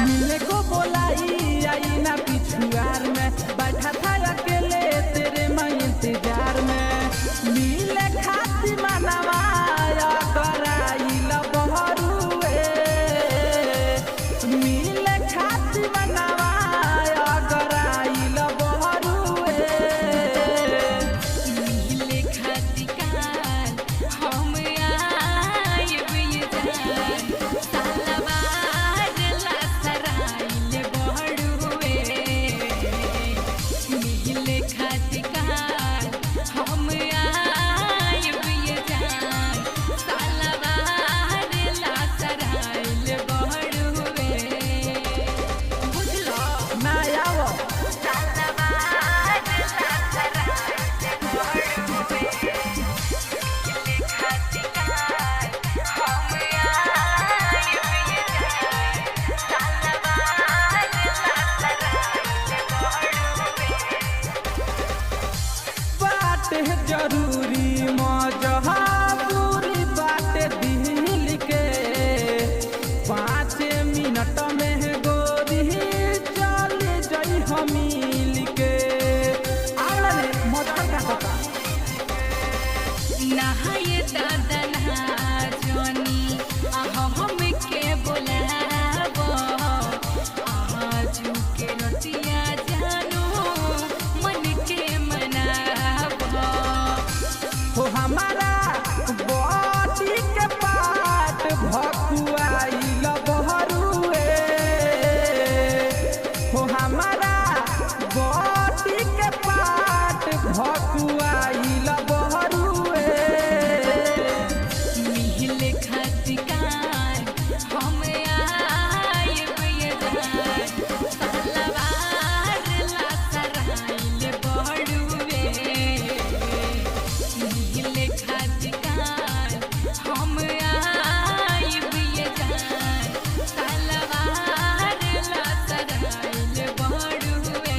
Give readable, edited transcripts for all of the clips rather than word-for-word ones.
मिलने को बोलाई आई ना पिछुआर में, बैठा था अकेले तेरे मैं इंतजार में। मिले खाती मनवाया कराइल बहरुए, मिले खाती मनवाया कराइल बहरुए। मिले खाती काल हम आइब ये जान, सालवार ला सराइल बहरुए। मिले खाती काल हम आइब ये जान, सालवार ला सराइल बहरुए। बुझलो ना आओ सालवार ला सराइल बहरुए। मिले खाती काल हम आइब ये जान, सालवार ला सराइल बहरुए। बात है जरूरी मजबूरी बात दिल के, 5 मिनट में गोरी चल जाई हम मिल के। आवला रे मजबूर का होता नहाए दादा नहा जोनी हम के बोलाबो, आजू के रतिया जानो मन के मनाबो। हो हमारा बॉडी के पार्ट भकुआइल बहरुए, हो हमारा बॉडी के पार्ट भकुआइल बहरुए। मिले खाती काल हम आइब ये जान, सालवार ला सराइल बहरुए। मिले खाती काल हम आइब ये जान, सालवार ला सराइल बहरुए।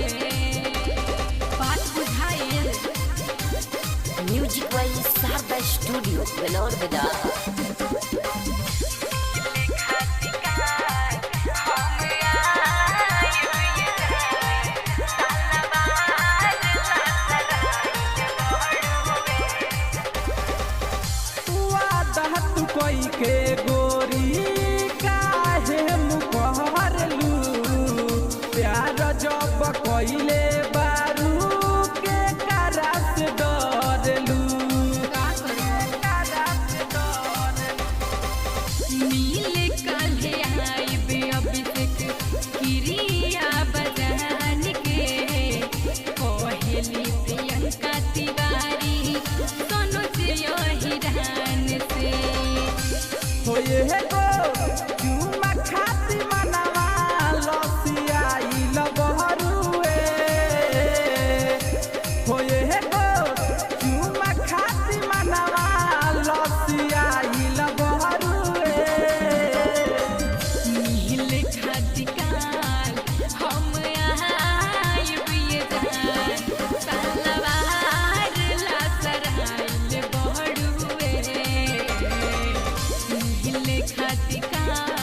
बात बुझाइल। Music by Sarda Studio, Velor Beda. मिले खाती काल हम आइब ये जान, सालवार ला सराइल बहरुए। वादा तू कोई के गोरी काहे मुकरलू, प्यार जब कइले बारू के करा से डरलू। मिले काल्हे आइब अभिषेक क्रिया बजान के, कोहेली प्रियंका तिवारी सनोज हिरान से। होए हे गो चुमा खाती मनवा लसियाइल बहरुए, होए हे गो चुमा खाती मनवा लसियाइल बहरुए। मिले खाती काल हम आइब ये जान, सालवार ला सराइल बहरुए। मिले खाती काल